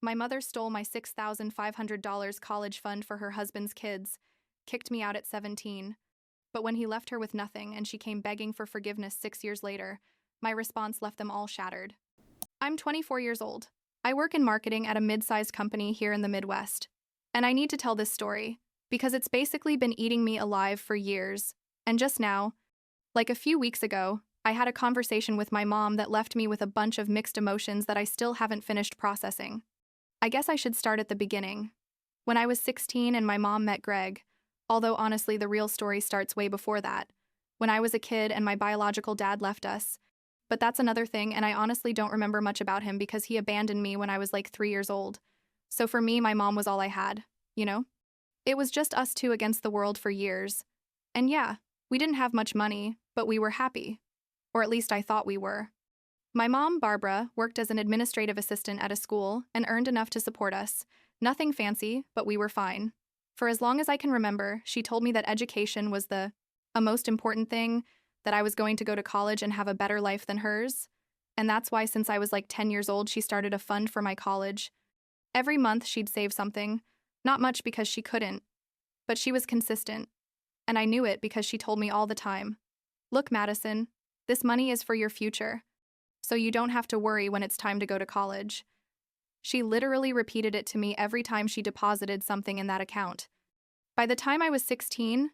My mother stole my $6,500 college fund for her husband's kids, kicked me out at 17. But when he left her with nothing and she came begging for forgiveness 6 years later, my response left them all shattered. I'm 24 years old. I work in marketing at a mid-sized company here in the Midwest. And I need to tell this story because it's basically been eating me alive for years. And just now, like a few weeks ago, I had a conversation with my mom that left me with a bunch of mixed emotions that I still haven't finished processing. I guess I should start at the beginning. When I was 16 and my mom met Greg, although honestly the real story starts way before that, when I was a kid and my biological dad left us. But that's another thing, and I honestly don't remember much about him because he abandoned me when I was like 3 years old. So for me, my mom was all I had, you know? It was just us two against the world for years. And yeah, we didn't have much money, but we were happy. Or at least I thought we were. My mom, Barbara, worked as an administrative assistant at a school and earned enough to support us. Nothing fancy, but we were fine. For as long as I can remember, she told me that education was a most important thing, that I was going to go to college and have a better life than hers. And that's why since I was like 10 years old, she started a fund for my college. Every month she'd save something, not much because she couldn't, but she was consistent. And I knew it because she told me all the time, "Look, Madison, this money is for your future, so you don't have to worry when it's time to go to college." She literally repeated it to me every time she deposited something in that account. By the time I was 16,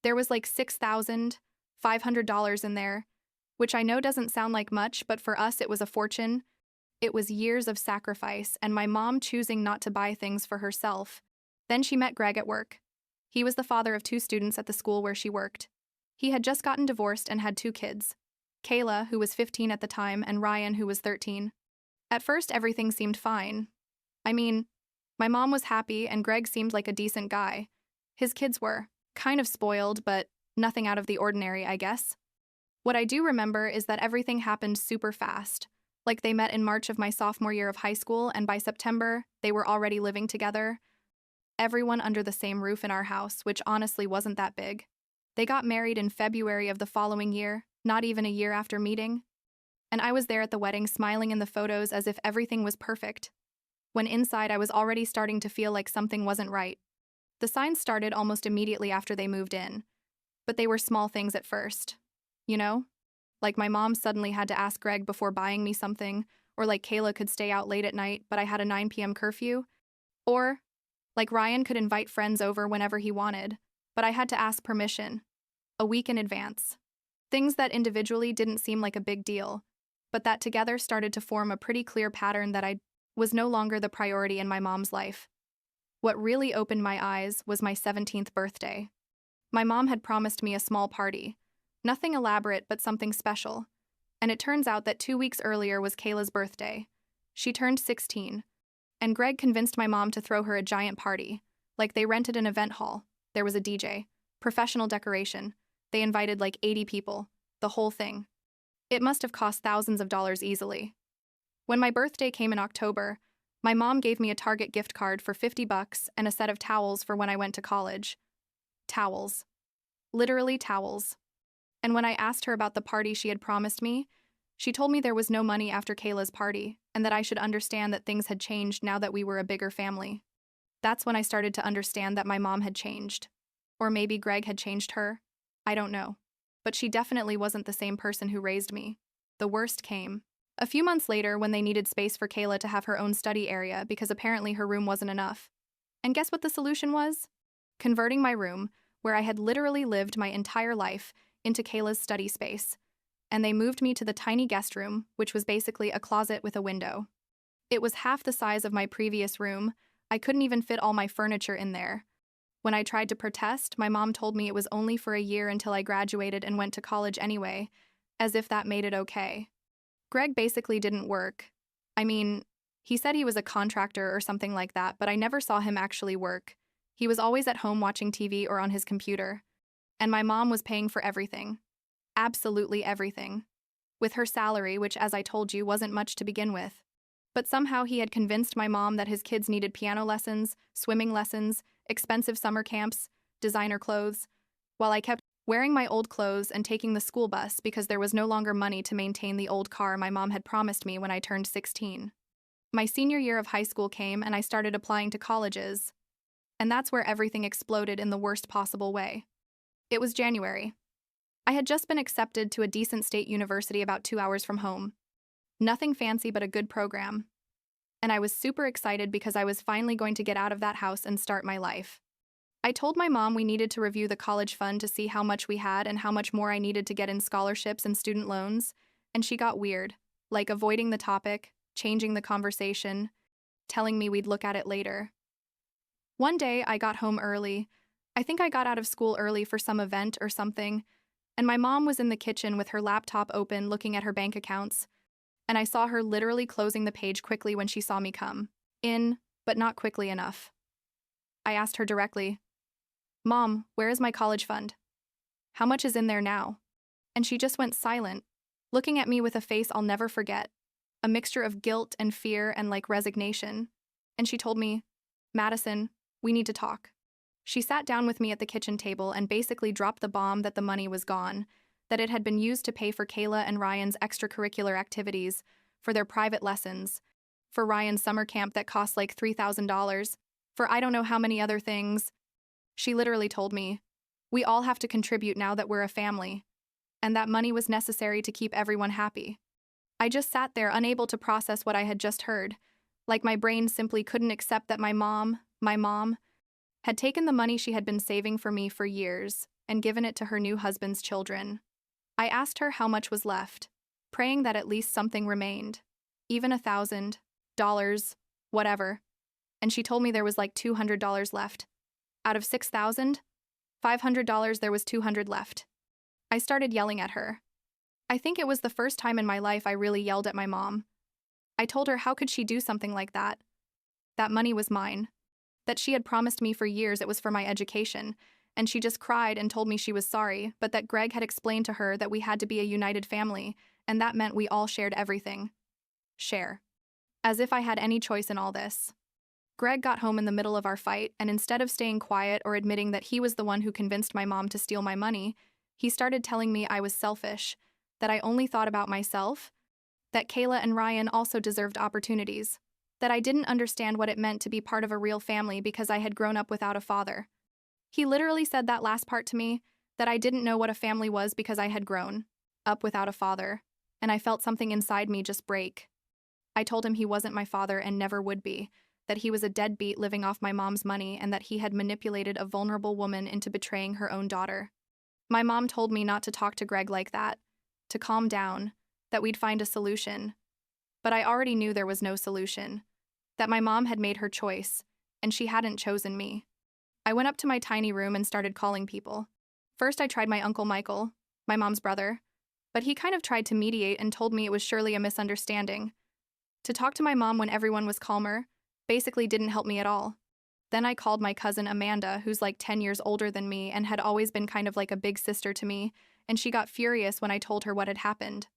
there was like $6,500 in there, which I know doesn't sound like much, but for us it was a fortune. It was years of sacrifice and my mom choosing not to buy things for herself. Then she met Greg at work. He was the father of 2 students at the school where she worked. He had just gotten divorced and had 2 kids. Kayla, who was 15 at the time, and Ryan, who was 13. At first, everything seemed fine. I mean, my mom was happy and Greg seemed like a decent guy. His kids were kind of spoiled, but nothing out of the ordinary, I guess. What I do remember is that everything happened super fast. Like they met in March of my sophomore year of high school, and by September, they were already living together. Everyone under the same roof in our house, which honestly wasn't that big. They got married in February of the following year, not even a year after meeting. And I was there at the wedding smiling in the photos as if everything was perfect. When inside I was already starting to feel like something wasn't right. The signs started almost immediately after they moved in. But they were small things at first. You know? Like my mom suddenly had to ask Greg before buying me something, or like Kayla could stay out late at night but I had a 9 p.m. curfew. Or like Ryan could invite friends over whenever he wanted, but I had to ask permission, a week in advance. Things that individually didn't seem like a big deal, but that together started to form a pretty clear pattern that I was no longer the priority in my mom's life. What really opened my eyes was my 17th birthday. My mom had promised me a small party. Nothing elaborate, but something special. And it turns out that 2 weeks earlier was Kayla's birthday. She turned 16. And Greg convinced my mom to throw her a giant party. Like they rented an event hall. There was a DJ. Professional decoration. They invited like 80 people. The whole thing. It must have cost thousands of dollars easily. When my birthday came in October, my mom gave me a Target gift card for $50 and a set of towels for when I went to college. Towels. Literally towels. And when I asked her about the party she had promised me, she told me there was no money after Kayla's party and that I should understand that things had changed now that we were a bigger family. That's when I started to understand that my mom had changed. Or maybe Greg had changed her. I don't know. But she definitely wasn't the same person who raised me. The worst came. A few months later when they needed space for Kayla to have her own study area because apparently her room wasn't enough. And guess what the solution was? Converting my room, where I had literally lived my entire life, into Kayla's study space. And they moved me to the tiny guest room, which was basically a closet with a window. It was half the size of my previous room. I couldn't even fit all my furniture in there. When I tried to protest, my mom told me it was only for a year until I graduated and went to college anyway, as if that made it okay. Greg basically didn't work. I mean, he said he was a contractor or something like that, but I never saw him actually work. He was always at home watching TV or on his computer. And my mom was paying for everything. Absolutely everything. With her salary, which as I told you wasn't much to begin with. But somehow he had convinced my mom that his kids needed piano lessons, swimming lessons, expensive summer camps, designer clothes, while I kept wearing my old clothes and taking the school bus because there was no longer money to maintain the old car my mom had promised me when I turned 16. My senior year of high school came and I started applying to colleges, and that's where everything exploded in the worst possible way. It was January. I had just been accepted to a decent state university about 2 hours from home. Nothing fancy but a good program. And I was super excited because I was finally going to get out of that house and start my life. I told my mom we needed to review the college fund to see how much we had and how much more I needed to get in scholarships and student loans, and she got weird, like avoiding the topic, changing the conversation, telling me we'd look at it later. One day, I got home early. I think I got out of school early for some event or something, and my mom was in the kitchen with her laptop open looking at her bank accounts, and I saw her literally closing the page quickly when she saw me come in, but not quickly enough. I asked her directly, "Mom, where is my college fund? How much is in there now?" And she just went silent, looking at me with a face I'll never forget, a mixture of guilt and fear and like resignation. And she told me, "Madison, we need to talk." She sat down with me at the kitchen table and basically dropped the bomb that the money was gone, that it had been used to pay for Kayla and Ryan's extracurricular activities, for their private lessons, for Ryan's summer camp that cost like $3,000, for I don't know how many other things. She literally told me, "We all have to contribute now that we're a family," and that money was necessary to keep everyone happy. I just sat there unable to process what I had just heard, like my brain simply couldn't accept that my mom, had taken the money she had been saving for me for years and given it to her new husband's children. I asked her how much was left, praying that at least something remained, even $1,000, whatever, and she told me there was like $200 left. Out of $6,000, $500 there was $200 left. I started yelling at her. I think it was the first time in my life I really yelled at my mom. I told her how could she do something like that? That money was mine. That she had promised me for years it was for my education, and she just cried and told me she was sorry, but that Greg had explained to her that we had to be a united family, and that meant we all shared everything. Share. As if I had any choice in all this. Greg got home in the middle of our fight, and instead of staying quiet or admitting that he was the one who convinced my mom to steal my money, he started telling me I was selfish, that I only thought about myself, that Kayla and Ryan also deserved opportunities, that I didn't understand what it meant to be part of a real family because I had grown up without a father. He literally said that last part to me, that I didn't know what a family was because I had grown up without a father, and I felt something inside me just break. I told him he wasn't my father and never would be, that he was a deadbeat living off my mom's money and that he had manipulated a vulnerable woman into betraying her own daughter. My mom told me not to talk to Greg like that, to calm down, that we'd find a solution. But I already knew there was no solution, that my mom had made her choice, and she hadn't chosen me. I went up to my tiny room and started calling people. First I tried my Uncle Michael, my mom's brother, but he kind of tried to mediate and told me it was surely a misunderstanding. To talk to my mom when everyone was calmer basically didn't help me at all. Then I called my cousin Amanda, who's like 10 years older than me and had always been kind of like a big sister to me, and she got furious when I told her what had happened.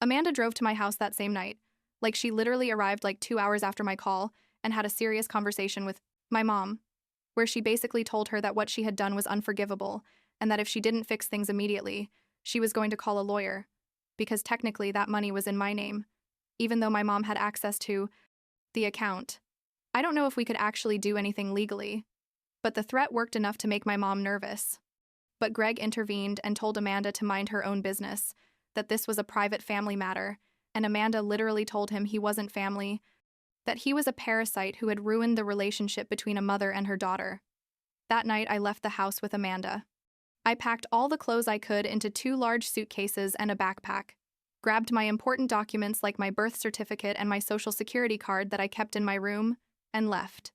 Amanda drove to my house that same night. Like she literally arrived like 2 hours after my call and had a serious conversation with my mom, where she basically told her that what she had done was unforgivable and that if she didn't fix things immediately, she was going to call a lawyer, because technically that money was in my name, even though my mom had access to the account. I don't know if we could actually do anything legally, but the threat worked enough to make my mom nervous. But Greg intervened and told Amanda to mind her own business, that this was a private family matter, and Amanda literally told him he wasn't family, that he was a parasite who had ruined the relationship between a mother and her daughter. That night, I left the house with Amanda. I packed all the clothes I could into 2 large suitcases and a backpack, grabbed my important documents like my birth certificate and my social security card that I kept in my room, and left.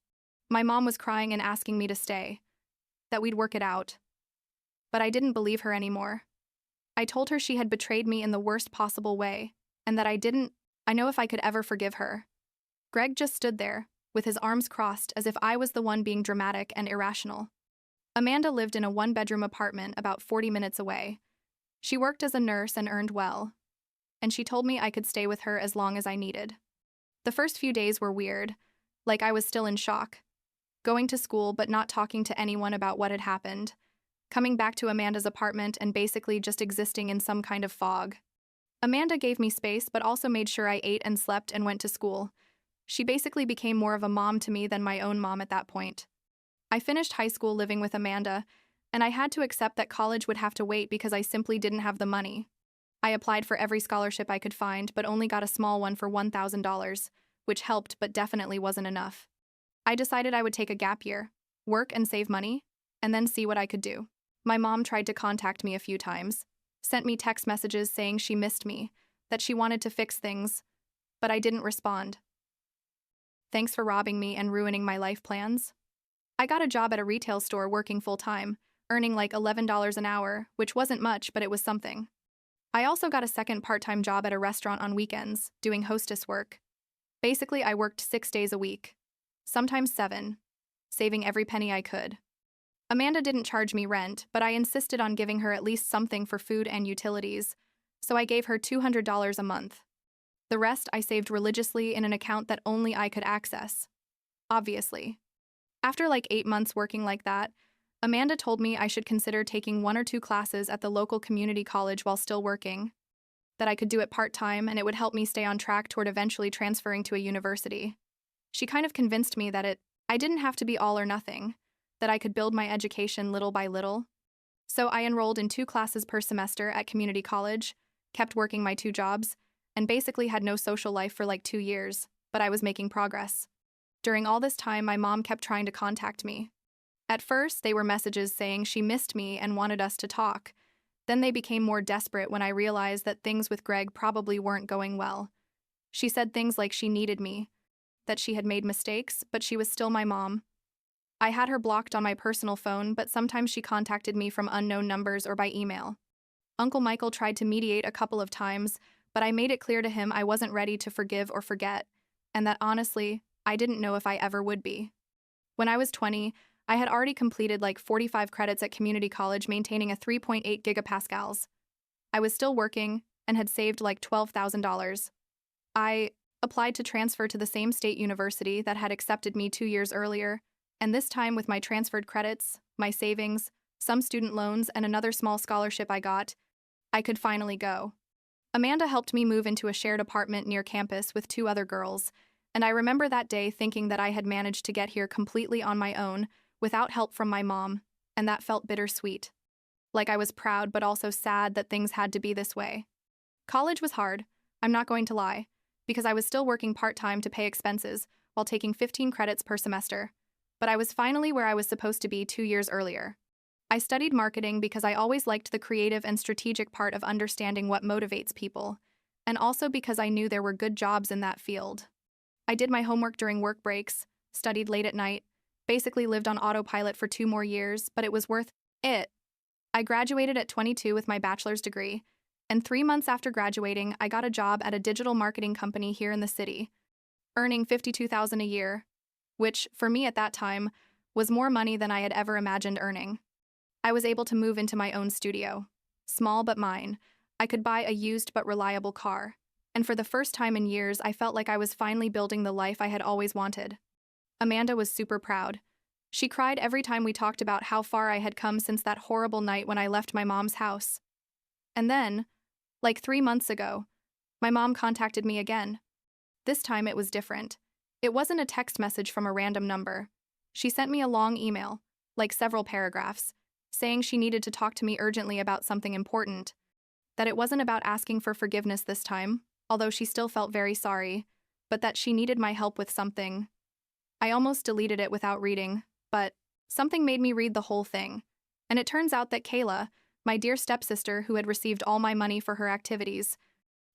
My mom was crying and asking me to stay, that we'd work it out. But I didn't believe her anymore. I told her she had betrayed me in the worst possible way, and that I know if I could ever forgive her. Greg just stood there, with his arms crossed as if I was the one being dramatic and irrational. Amanda lived in a 1-bedroom apartment about 40 minutes away. She worked as a nurse and earned well, and she told me I could stay with her as long as I needed. The first few days were weird, like I was still in shock. Going to school but not talking to anyone about what had happened. Coming back to Amanda's apartment and basically just existing in some kind of fog. Amanda gave me space but also made sure I ate and slept and went to school. She basically became more of a mom to me than my own mom at that point. I finished high school living with Amanda, and I had to accept that college would have to wait because I simply didn't have the money. I applied for every scholarship I could find, but only got a small one for $1,000, which helped but definitely wasn't enough. I decided I would take a gap year, work and save money, and then see what I could do. My mom tried to contact me a few times, sent me text messages saying she missed me, that she wanted to fix things, but I didn't respond. Thanks for robbing me and ruining my life plans. I got a job at a retail store working full-time, earning like $11 an hour, which wasn't much, but it was something. I also got a second part-time job at a restaurant on weekends, doing hostess work. Basically, I worked 6 days a week, sometimes 7, saving every penny I could. Amanda didn't charge me rent, but I insisted on giving her at least something for food and utilities, so I gave her $200 a month. The rest I saved religiously in an account that only I could access. Obviously. After like 8 months working like that, Amanda told me I should consider taking 1 or 2 classes at the local community college while still working, that I could do it part-time and it would help me stay on track toward eventually transferring to a university. She kind of convinced me that I didn't have to be all or nothing, that I could build my education little by little. So I enrolled in 2 classes per semester at community college, kept working my 2 jobs, and basically had no social life for like 2 years, but I was making progress. During all this time, my mom kept trying to contact me. At first, they were messages saying she missed me and wanted us to talk. Then they became more desperate when I realized that things with Greg probably weren't going well. She said things like she needed me, that she had made mistakes, but she was still my mom. I had her blocked on my personal phone, but sometimes she contacted me from unknown numbers or by email. Uncle Michael tried to mediate a couple of times, but I made it clear to him I wasn't ready to forgive or forget, and that honestly, I didn't know if I ever would be. When I was 20, I had already completed like 45 credits at community college maintaining a 3.8 gigapascals. I was still working and had saved like $12,000. I applied to transfer to the same state university that had accepted me 2 years earlier, and this time with my transferred credits, my savings, some student loans, and another small scholarship I got, I could finally go. Amanda helped me move into a shared apartment near campus with 2 other girls, and I remember that day thinking that I had managed to get here completely on my own, without help from my mom, and that felt bittersweet. Like I was proud but also sad that things had to be this way. College was hard, I'm not going to lie, because I was still working part-time to pay expenses while taking 15 credits per semester, but I was finally where I was supposed to be 2 years earlier. I studied marketing because I always liked the creative and strategic part of understanding what motivates people, and also because I knew there were good jobs in that field. I did my homework during work breaks, studied late at night, basically lived on autopilot for 2 more years, but it was worth it. I graduated at 22 with my bachelor's degree, and 3 months after graduating, I got a job at a digital marketing company here in the city, earning $52,000 a year, which, for me at that time, was more money than I had ever imagined earning. I was able to move into my own studio. Small but mine. I could buy a used but reliable car. And for the first time in years, I felt like I was finally building the life I had always wanted. Amanda was super proud. She cried every time we talked about how far I had come since that horrible night when I left my mom's house. And then, like 3 months ago, my mom contacted me again. This time it was different. It wasn't a text message from a random number. She sent me a long email, like several paragraphs, saying she needed to talk to me urgently about something important, that it wasn't about asking for forgiveness this time, although she still felt very sorry, but that she needed my help with something. I almost deleted it without reading, but something made me read the whole thing, and it turns out that Kayla, my dear stepsister who had received all my money for her activities,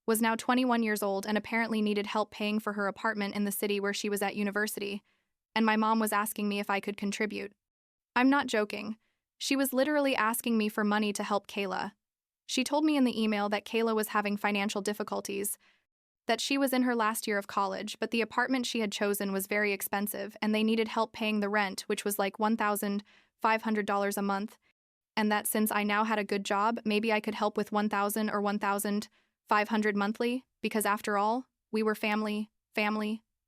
was now 21 years old and apparently needed help paying for her apartment in the city where she was at university, and my mom was asking me if I could contribute. I'm not joking. She was literally asking me for money to help Kayla. She told me in the email that Kayla was having financial difficulties, that she was in her last year of college, but the apartment she had chosen was very expensive and they needed help paying the rent, which was like $1,500 a month, and that since I now had a good job, maybe I could help with $1,000 or $1,500 monthly, because after all, we were family,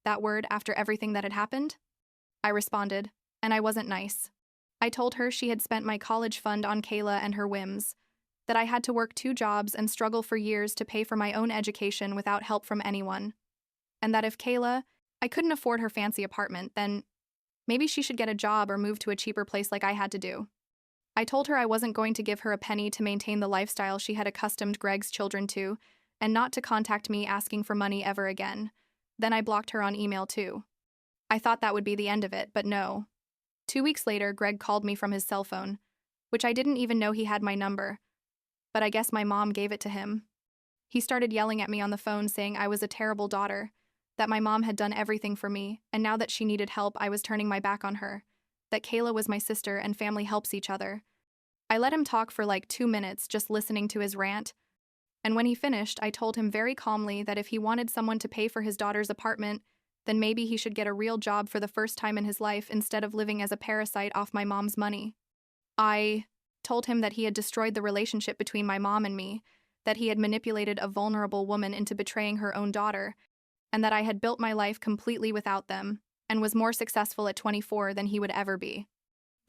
that word after everything that had happened? I responded, and I wasn't nice. I told her she had spent my college fund on Kayla and her whims, that I had to work 2 jobs and struggle for years to pay for my own education without help from anyone, and that if Kayla I couldn't afford her fancy apartment, then maybe she should get a job or move to a cheaper place like I had to do. I told her I wasn't going to give her a penny to maintain the lifestyle she had accustomed Greg's children to, and not to contact me asking for money ever again. Then I blocked her on email too. I thought that would be the end of it, but no. 2 weeks later, Greg called me from his cell phone, which I didn't even know he had my number, but I guess my mom gave it to him. He started yelling at me on the phone saying I was a terrible daughter, that my mom had done everything for me, and now that she needed help, I was turning my back on her, that Kayla was my sister and family helps each other. I let him talk for like 2 minutes just listening to his rant, and when he finished, I told him very calmly that if he wanted someone to pay for his daughter's apartment, then maybe he should get a real job for the first time in his life instead of living as a parasite off my mom's money. I told him that he had destroyed the relationship between my mom and me, that he had manipulated a vulnerable woman into betraying her own daughter, and that I had built my life completely without them, and was more successful at 24 than he would ever be.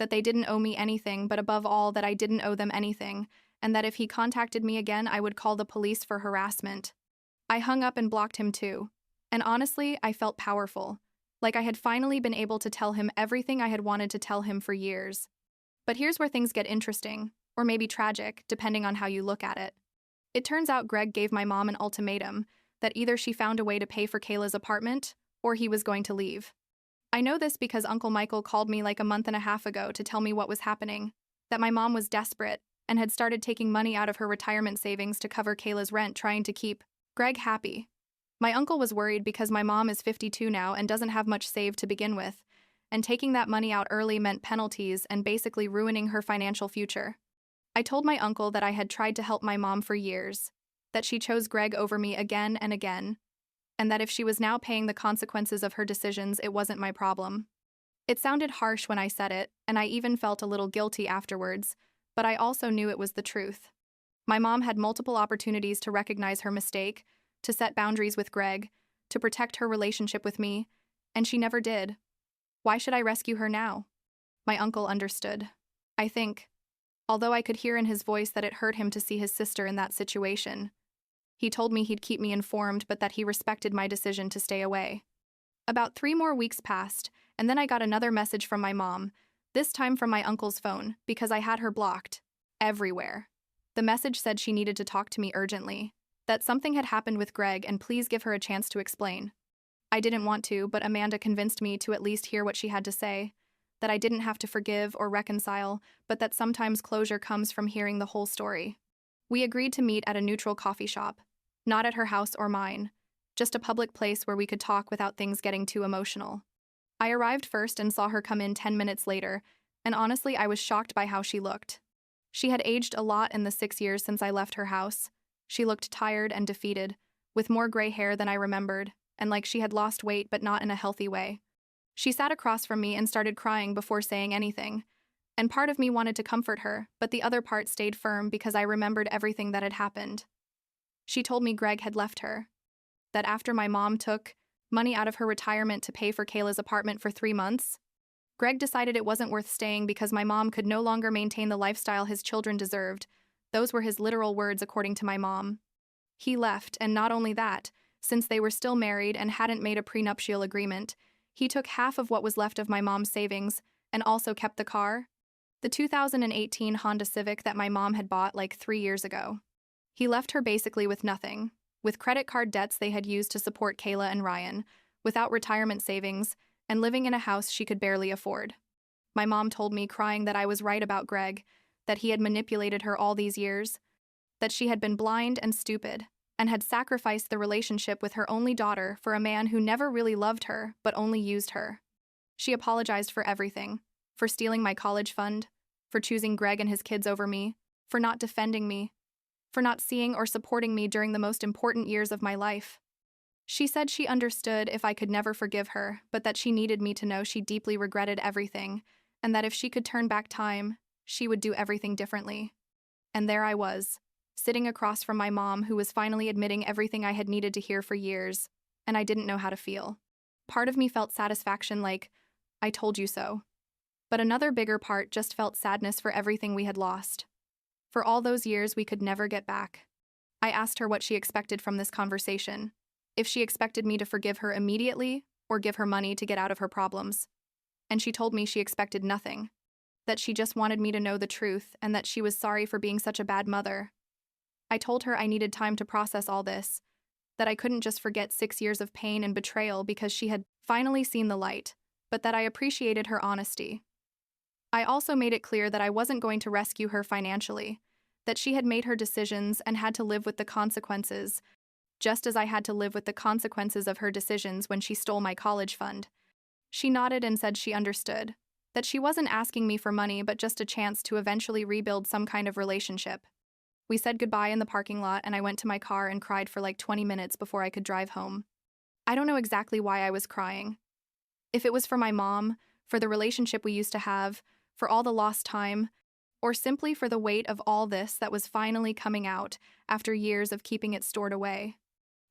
That they didn't owe me anything, but above all, that I didn't owe them anything, and that if he contacted me again, I would call the police for harassment. I hung up and blocked him too. And honestly, I felt powerful, like I had finally been able to tell him everything I had wanted to tell him for years. But here's where things get interesting, or maybe tragic, depending on how you look at it. It turns out Greg gave my mom an ultimatum that either she found a way to pay for Kayla's apartment, or he was going to leave. I know this because Uncle Michael called me like a month and a half ago to tell me what was happening, that my mom was desperate and had started taking money out of her retirement savings to cover Kayla's rent, trying to keep Greg happy. My uncle was worried because my mom is 52 now and doesn't have much saved to begin with, and taking that money out early meant penalties and basically ruining her financial future. I told my uncle that I had tried to help my mom for years, that she chose Greg over me again and again, and that if she was now paying the consequences of her decisions, it wasn't my problem. It sounded harsh when I said it, and I even felt a little guilty afterwards, but I also knew it was the truth. My mom had multiple opportunities to recognize her mistake, to set boundaries with Greg, to protect her relationship with me, and she never did. Why should I rescue her now? My uncle understood. I think, although I could hear in his voice that it hurt him to see his sister in that situation. He told me he'd keep me informed, but that he respected my decision to stay away. About 3 more weeks passed, and then I got another message from my mom, this time from my uncle's phone, because I had her blocked. Everywhere. The message said she needed to talk to me urgently, that something had happened with Greg and please give her a chance to explain. I didn't want to, but Amanda convinced me to at least hear what she had to say, that I didn't have to forgive or reconcile, but that sometimes closure comes from hearing the whole story. We agreed to meet at a neutral coffee shop, not at her house or mine, just a public place where we could talk without things getting too emotional. I arrived first and saw her come in 10 minutes later, and honestly, I was shocked by how she looked. She had aged a lot in the 6 years since I left her house. She looked tired and defeated, with more gray hair than I remembered, and like she had lost weight but not in a healthy way. She sat across from me and started crying before saying anything, and part of me wanted to comfort her, but the other part stayed firm because I remembered everything that had happened. She told me Greg had left her, that after my mom took money out of her retirement to pay for Kayla's apartment for 3 months, Greg decided it wasn't worth staying because my mom could no longer maintain the lifestyle his children deserved. Those were his literal words according to my mom. He left, and not only that, since they were still married and hadn't made a prenuptial agreement, he took half of what was left of my mom's savings and also kept the car, the 2018 Honda Civic that my mom had bought like 3 years ago. He left her basically with nothing, with credit card debts they had used to support Kayla and Ryan, without retirement savings, and living in a house she could barely afford. My mom told me, crying, that I was right about Greg, that he had manipulated her all these years, that she had been blind and stupid, and had sacrificed the relationship with her only daughter for a man who never really loved her but only used her. She apologized for everything, for stealing my college fund, for choosing Greg and his kids over me, for not defending me, for not seeing or supporting me during the most important years of my life. She said she understood if I could never forgive her, but that she needed me to know she deeply regretted everything, and that if she could turn back time, she would do everything differently. And there I was, sitting across from my mom, who was finally admitting everything I had needed to hear for years, and I didn't know how to feel. Part of me felt satisfaction, like, I told you so. But another bigger part just felt sadness for everything we had lost. For all those years we could never get back. I asked her what she expected from this conversation. If she expected me to forgive her immediately, or give her money to get out of her problems. And she told me she expected nothing, that she just wanted me to know the truth and that she was sorry for being such a bad mother. I told her I needed time to process all this, that I couldn't just forget 6 years of pain and betrayal because she had finally seen the light, but that I appreciated her honesty. I also made it clear that I wasn't going to rescue her financially, that she had made her decisions and had to live with the consequences, just as I had to live with the consequences of her decisions when she stole my college fund. She nodded and said she understood, that she wasn't asking me for money but just a chance to eventually rebuild some kind of relationship. We said goodbye in the parking lot and I went to my car and cried for like 20 minutes before I could drive home. I don't know exactly why I was crying. If it was for my mom, for the relationship we used to have, for all the lost time, or simply for the weight of all this that was finally coming out after years of keeping it stored away.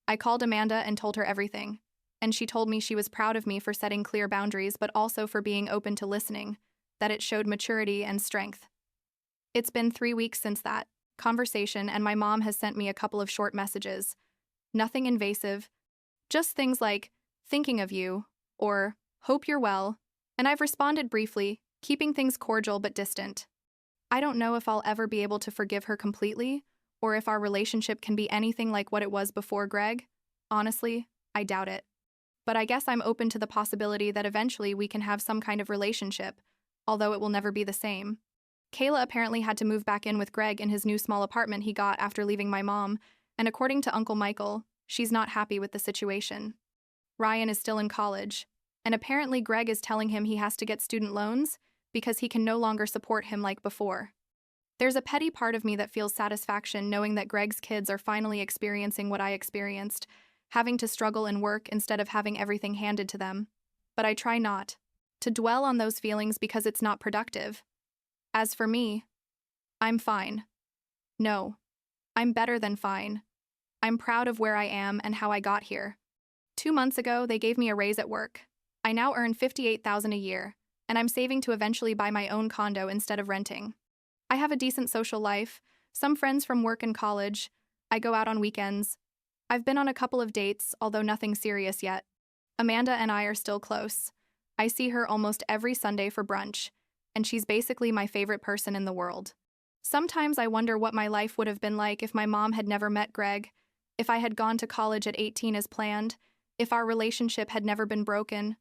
I called Amanda and told her everything, and she told me she was proud of me for setting clear boundaries but also for being open to listening, that it showed maturity and strength. It's been 3 weeks since that conversation and my mom has sent me a couple of short messages. Nothing invasive, just things like, thinking of you, or, hope you're well, and I've responded briefly, keeping things cordial but distant. I don't know if I'll ever be able to forgive her completely, or if our relationship can be anything like what it was before Greg. Honestly, I doubt it. But I guess I'm open to the possibility that eventually we can have some kind of relationship, although it will never be the same. Kayla apparently had to move back in with Greg in his new small apartment he got after leaving my mom, and according to Uncle Michael, she's not happy with the situation. Ryan is still in college, and apparently Greg is telling him he has to get student loans because he can no longer support him like before. There's a petty part of me that feels satisfaction knowing that Greg's kids are finally experiencing what I experienced, having to struggle and work instead of having everything handed to them. But I try not to dwell on those feelings because it's not productive. As for me, I'm fine. No, I'm better than fine. I'm proud of where I am and how I got here. 2 months ago, they gave me a raise at work. I now earn $58,000 a year, and I'm saving to eventually buy my own condo instead of renting. I have a decent social life, some friends from work and college. I go out on weekends. I've been on a couple of dates, although nothing serious yet. Amanda and I are still close. I see her almost every Sunday for brunch, and she's basically my favorite person in the world. Sometimes I wonder what my life would have been like if my mom had never met Greg, if I had gone to college at 18 as planned, if our relationship had never been broken.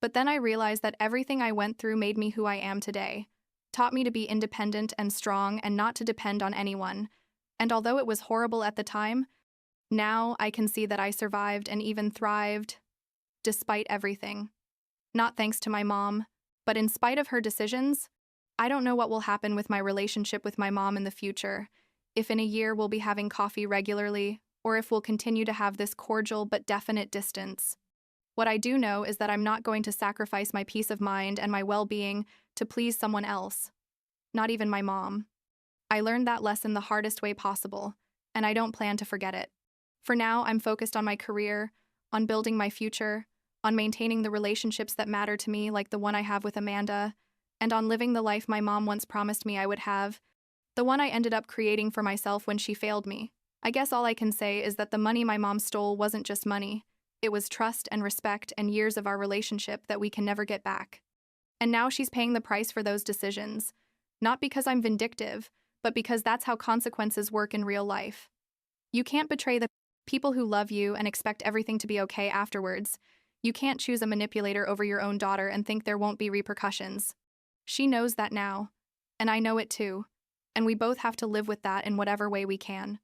But then I realized that everything I went through made me who I am today, taught me to be independent and strong and not to depend on anyone. And although it was horrible at the time, now I can see that I survived and even thrived, despite everything. Not thanks to my mom, but in spite of her decisions. I don't know what will happen with my relationship with my mom in the future, if in a year we'll be having coffee regularly, or if we'll continue to have this cordial but definite distance. What I do know is that I'm not going to sacrifice my peace of mind and my well-being to please someone else, not even my mom. I learned that lesson the hardest way possible, and I don't plan to forget it. For now, I'm focused on my career, on building my future, on maintaining the relationships that matter to me like the one I have with Amanda, and on living the life my mom once promised me I would have, the one I ended up creating for myself when she failed me. I guess all I can say is that the money my mom stole wasn't just money. It was trust and respect and years of our relationship that we can never get back. And now she's paying the price for those decisions, not because I'm vindictive, but because that's how consequences work in real life. You can't betray the people who love you and expect everything to be okay afterwards. You can't choose a manipulator over your own daughter and think there won't be repercussions. She knows that now, and I know it too, and we both have to live with that in whatever way we can.